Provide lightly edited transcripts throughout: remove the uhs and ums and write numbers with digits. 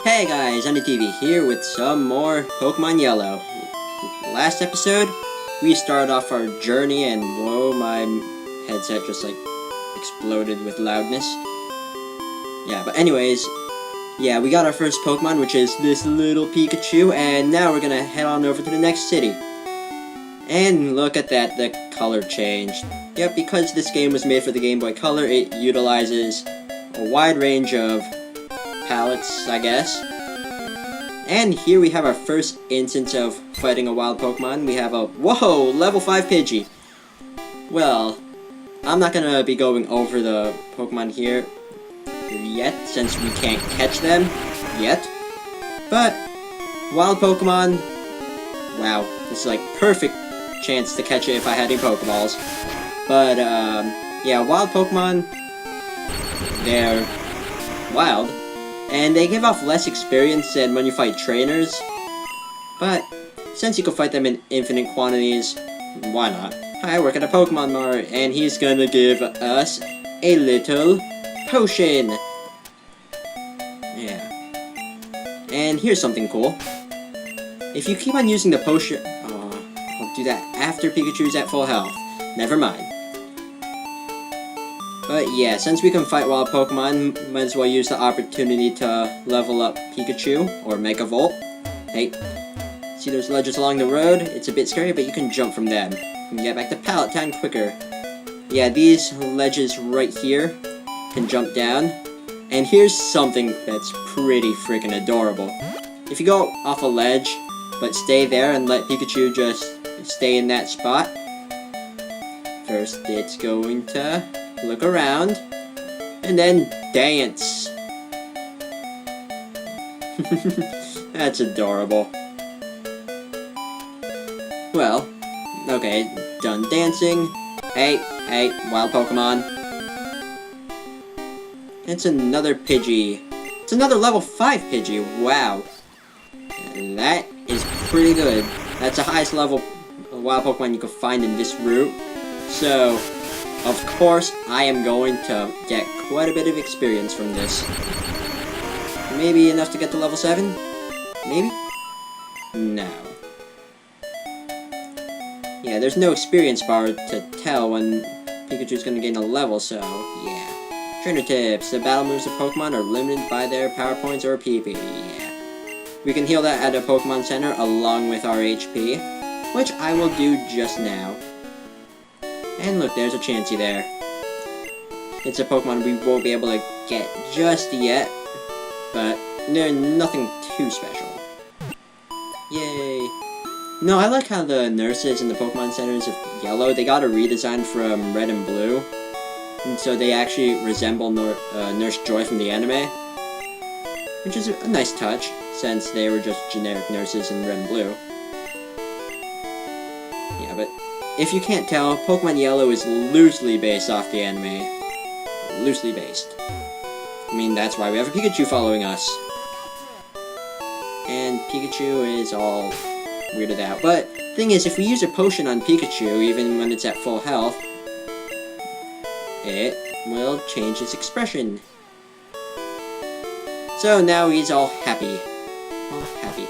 Hey guys, TV here with some more Pokemon Yellow. Last episode, we started off our journey and whoa, my headset just like exploded with loudness. Yeah, but anyways, yeah, we got our first Pokemon, which is this little Pikachu, and now we're gonna head on over to the next city. And look at that, the color changed. Yep, because this game was made for the Game Boy Color, it utilizes a wide range of palettes, I guess. And here we have our first instance of fighting a wild Pokemon. We have a, whoa, level 5 Pidgey. Well, I'm not gonna be going over the Pokemon here yet, since we can't catch them yet. But, wild Pokemon, wow, this is like perfect chance to catch it if I had any Pokeballs. But, yeah, wild Pokemon, they're wild. And they give off less experience than when you fight trainers, but since you can fight them in infinite quantities, why not? I work at a Pokemon Mart, and he's gonna give us a little potion. Yeah. And here's something cool. If you keep on using the potion... I'll do that after Pikachu's at full health. Never mind. But yeah, since we can fight wild Pokemon, might as well use the opportunity to level up Pikachu, or Mega Volt. Hey, see those ledges along the road? It's a bit scary, but you can jump from them. You can get back to Pallet Town quicker. Yeah, these ledges right here can jump down. And here's something that's pretty freaking adorable. If you go off a ledge, but stay there and let Pikachu just stay in that spot, first it's going to look around, and then dance. That's adorable. Well, okay, done dancing. Hey, wild Pokemon. It's another Pidgey. It's another level 5 Pidgey, wow. And that is pretty good. That's the highest level wild Pokemon you can find in this route. So, of course, I am going to get quite a bit of experience from this. Maybe enough to get to level 7? Maybe? No. Yeah, there's no experience bar to tell when Pikachu's gonna gain a level, so yeah. Trainer tips. The battle moves of Pokemon are limited by their power points or PP. Yeah. We can heal that at a Pokemon Center along with our HP, which I will do just now. And look, there's a Chansey there. It's a Pokemon we won't be able to get just yet, but they're nothing too special. Yay! No, I like how the nurses in the Pokemon Centers of Yellow, they got a redesign from Red and Blue, and so they actually resemble Nurse Joy from the anime, which is a nice touch, since they were just generic nurses in Red and Blue. Yeah, but if you can't tell, Pokemon Yellow is loosely based off the anime. Loosely based. I mean, that's why we have a Pikachu following us. And Pikachu is all weirded out. But, thing is, if we use a potion on Pikachu, even when it's at full health, it will change its expression. So now he's all happy. All happy.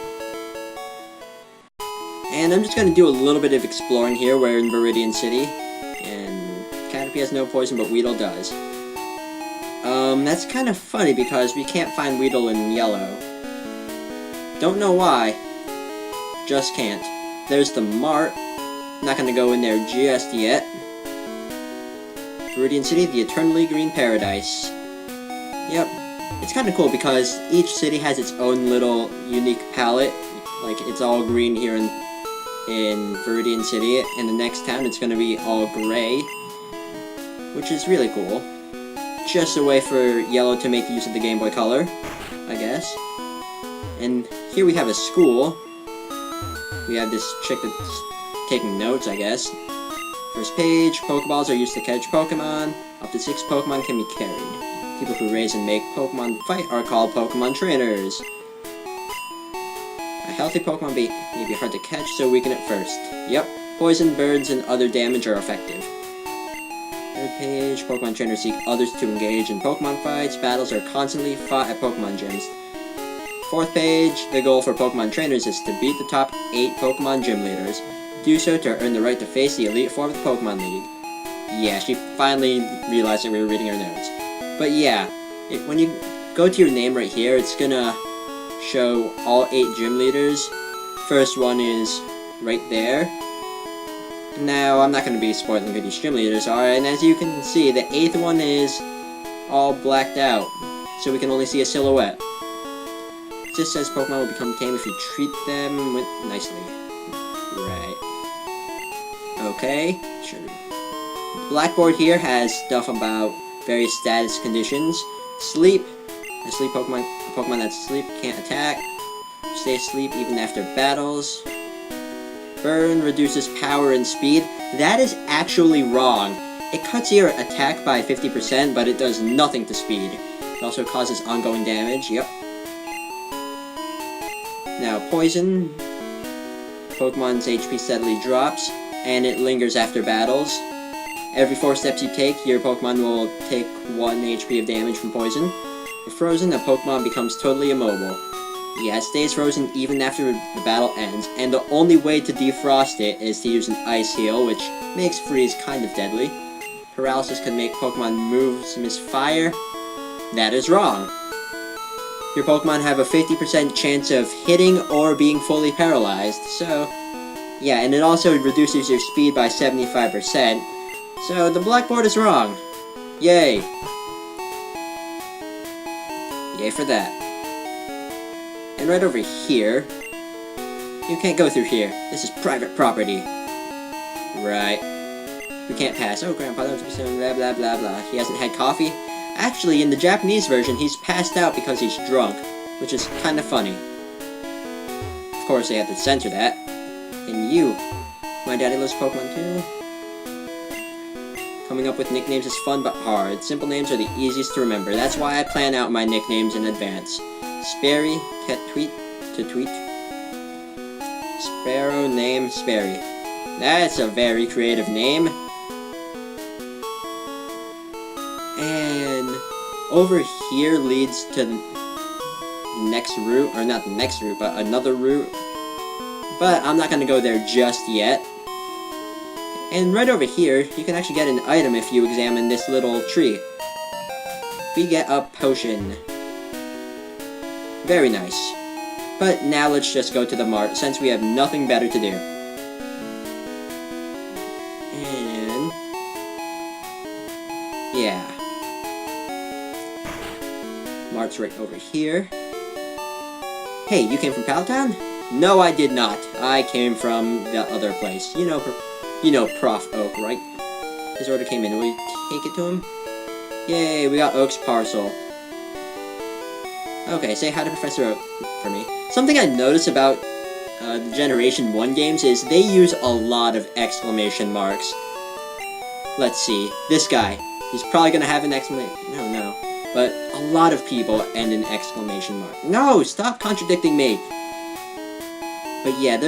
And I'm just going to do a little bit of exploring here. We're in Viridian City, and Caterpie has no poison, but Weedle does. That's kind of funny because we can't find Weedle in Yellow. Don't know why. Just can't. There's the Mart. Not going to go in there just yet. Viridian City, the Eternally Green Paradise. Yep. It's kind of cool because each city has its own little unique palette. Like, it's all green here in Viridian City, and the next town it's gonna be all gray, which is really cool. Just a way for Yellow to make use of the Game Boy Color, I guess. And here we have a school. We have this chick that's taking notes, I guess. First page, Pokeballs are used to catch Pokemon. Up to 6 Pokemon can be carried. People who raise and make Pokemon fight are called Pokemon Trainers. A healthy Pokemon may be hard to catch, so weaken it first. Yep, poison, birds, and other damage are effective. Third page, Pokemon trainers seek others to engage in Pokemon fights. Battles are constantly fought at Pokemon gyms. 4th page, the goal for Pokemon trainers is to beat the top 8 Pokemon gym leaders. Do so to earn the right to face the elite four of the Pokemon League. Yeah, she finally realized that we were reading her notes. But yeah, when you go to your name right here, it's gonna show all 8 gym leaders. First one is right there. Now, I'm not going to be spoiling who these gym leaders are, and as you can see, the 8th one is all blacked out, so we can only see a silhouette. It just says Pokemon will become tame if you treat them nicely. Right. Okay, sure. The blackboard here has stuff about various status conditions. Sleep. A Pokemon that's asleep can't attack. Stay asleep even after battles. Burn reduces power and speed. That is actually wrong. It cuts your attack by 50%, but it does nothing to speed. It also causes ongoing damage, yep. Now, poison. Pokemon's HP steadily drops, and it lingers after battles. Every 4 steps you take, your Pokemon will take 1 HP of damage from poison. If frozen, a Pokemon becomes totally immobile. Yeah, it stays frozen even after the battle ends, and the only way to defrost it is to use an Ice Heal, which makes freeze kind of deadly. Paralysis can make Pokemon moves misfire. That is wrong. Your Pokemon have a 50% chance of hitting or being fully paralyzed, so... yeah, and it also reduces your speed by 75%, so the blackboard is wrong. Yay. Yay for that. And right over here... you can't go through here. This is private property. Right. We can't pass. Oh, Grandpa, blah, blah, blah, blah. He hasn't had coffee? Actually, in the Japanese version, he's passed out because he's drunk, which is kind of funny. Of course, they have to censor that. And you. My daddy loves Pokemon too. Coming up with nicknames is fun but hard. Simple names are the easiest to remember. That's why I plan out my nicknames in advance. SPEARY, cat tweet to tweet. SPEAROW name SPEARY. That's a very creative name. And over here leads to the next route, or not the next route, but another route. But I'm not going to go there just yet. And right over here, you can actually get an item if you examine this little tree. We get a potion. Very nice. But now let's just go to the mart, since we have nothing better to do. And... yeah. Mart's right over here. Hey, you came from Pallet Town? No, I did not. I came from the other place. You know Prof. Oak, right? His order came in. Will you take it to him? Yay, we got OAK'S PARCEL. Okay, say hi to Professor Oak for me. Something I noticed about the Generation 1 games is they use a lot of exclamation marks. Let's see. This guy. He's probably gonna have an exclamation... no. But a lot of people end in exclamation mark. No! Stop contradicting me! But yeah,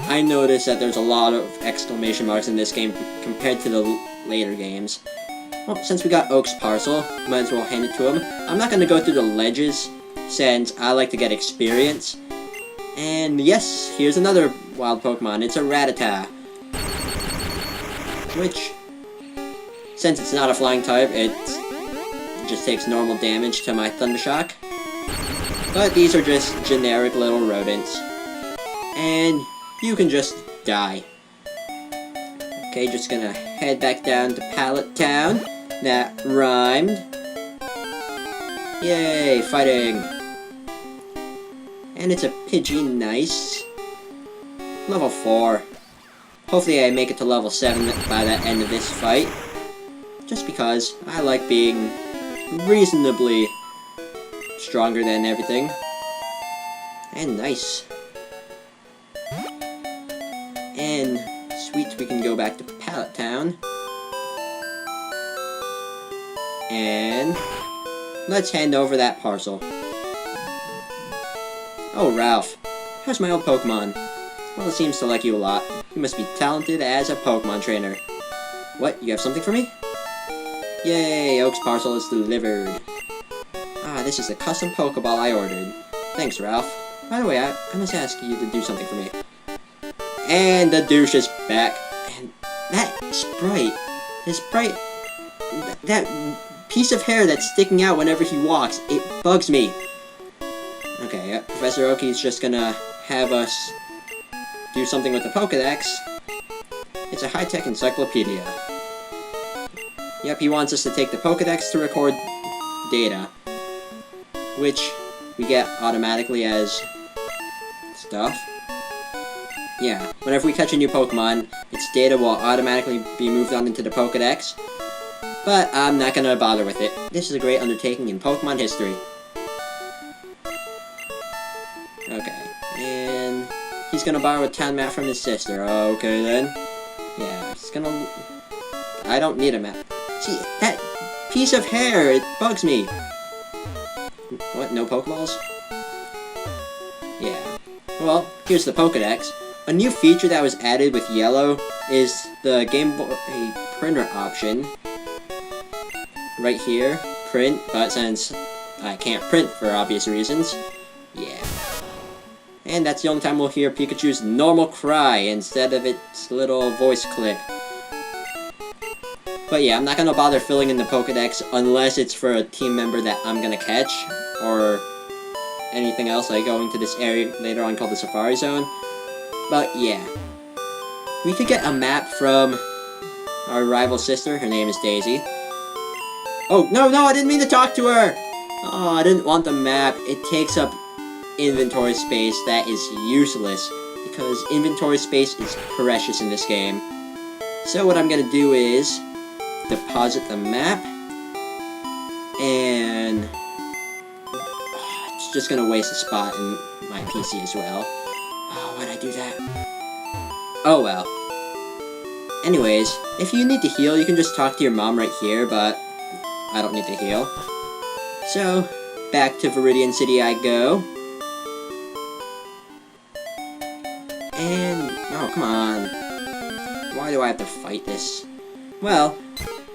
I noticed that there's a lot of exclamation marks in this game compared to the later games. Well, since we got OAK'S PARCEL, might as well hand it to him. I'm not going to go through the ledges, since I like to get experience. And yes, here's another wild Pokemon. It's a Rattata. Which, since it's not a flying type, it just takes normal damage to my Thundershock. But these are just generic little rodents. And you can just die. Okay, just gonna head back down to Pallet Town. That rhymed. Yay, fighting. And it's a Pidgey, nice. Level 4. Hopefully I make it to level 7 by the end of this fight. Just because I like being reasonably stronger than everything. And nice. And sweet, we can go back to Pallet Town. And let's hand over that parcel. Oh, Ralph. How's my old Pokemon? Well, it seems to like you a lot. You must be talented as a Pokemon trainer. What, you have something for me? Yay, OAK'S PARCEL is delivered. Ah, this is the custom Pokeball I ordered. Thanks, Ralph. By the way, I must ask you to do something for me. And the douche is back. And that Sprite, that piece of hair that's sticking out whenever he walks, it bugs me. Okay, Professor Oak's just gonna have us do something with the Pokédex. It's a high-tech encyclopedia. Yep, he wants us to take the Pokédex to record data, which we get automatically as stuff. Yeah, whenever we catch a new Pokemon, its data will automatically be moved on into the Pokédex, but I'm not gonna bother with it. This is a great undertaking in Pokemon history. Okay, and he's gonna borrow a town map from his sister. Okay then. Yeah, he's gonna... I don't need a map. See, that piece of hair, it bugs me. What, no Pokeballs? Yeah. Well, here's the Pokédex. A new feature that was added with Yellow is the Game Boy printer option. Right here, print, but since I can't print for obvious reasons, yeah. And that's the only time we'll hear Pikachu's normal cry instead of its little voice clip. But yeah, I'm not gonna bother filling in the Pokédex unless it's for a team member that I'm gonna catch, or anything else, like going to this area later on called the Safari Zone. But yeah, we could get a map from our rival sister. Her name is Daisy. Oh, no, I didn't mean to talk to her! Oh, I didn't want the map. It takes up inventory space that is useless, because inventory space is precious in this game. So what I'm gonna do is deposit the map, and it's just gonna waste a spot in my PC as well. Oh, why'd I do that? Oh well. Anyways, if you need to heal, you can just talk to your mom right here, but I don't need to heal. So, back to Viridian City I go. And, oh, come on. Why do I have to fight this? Well,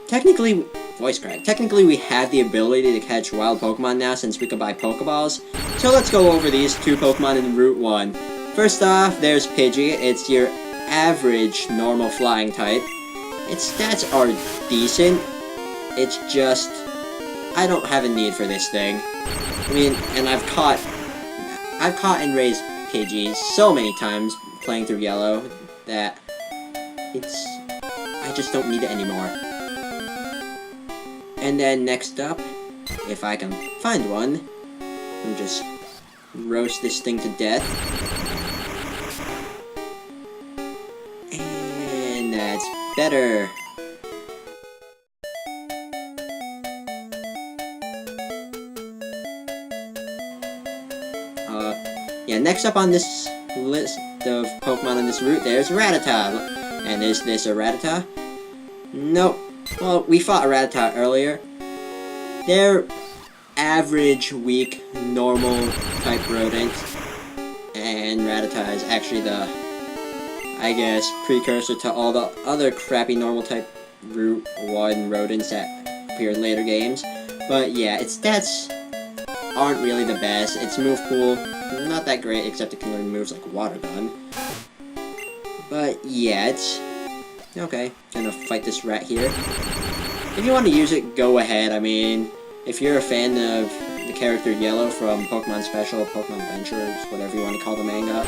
technically, voice crack. Technically, we have the ability to catch wild Pokemon now since we can buy Pokeballs. So let's go over these two Pokemon in Route 1. First off, there's Pidgey. It's your average normal flying type. Its stats are decent. It's just, I don't have a need for this thing. I mean, and I've caught and raised Pidgeys so many times playing through Yellow that I just don't need it anymore. And then next up, if I can find one, I'll just roast this thing to death. And that's better. Yeah, next up on this list of Pokemon on this route, there's Rattata. And is this a Rattata? Nope. Well, we fought a Rattata earlier. They're average, weak, normal type rodent. And Rattata is actually the, I guess, precursor to all the other crappy normal type Route 1 rodents that appear in later games. But yeah, its stats aren't really the best. Its move pool, not that great, except it can learn moves like Water Gun. But yeah, it's okay. Gonna fight this rat here. If you want to use it, go ahead. I mean, if you're a fan of the character Yellow from Pokemon Special, Pokemon Adventures, whatever you want to call the manga,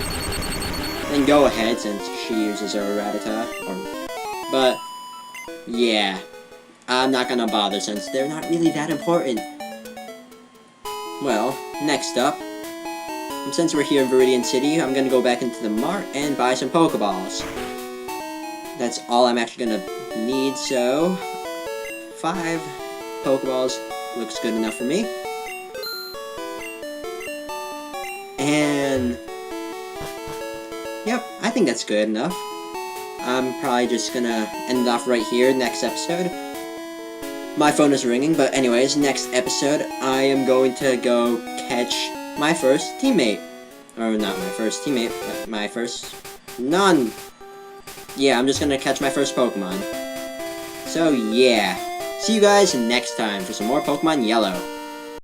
then go ahead since she uses her Rattata. But yeah, I'm not gonna bother since they're not really that important. Well, next up, since we're here in Viridian City, I'm gonna go back into the mart and buy some Pokeballs. That's all I'm actually gonna need, so 5 Pokeballs looks good enough for me. And yep, I think that's good enough. I'm probably just gonna end off right here next episode. My phone is ringing, but anyways, next episode, I am going to go catch my first teammate. Or not my first teammate, but my first yeah, I'm just gonna catch my first Pokemon. So yeah, see you guys next time for some more Pokemon Yellow.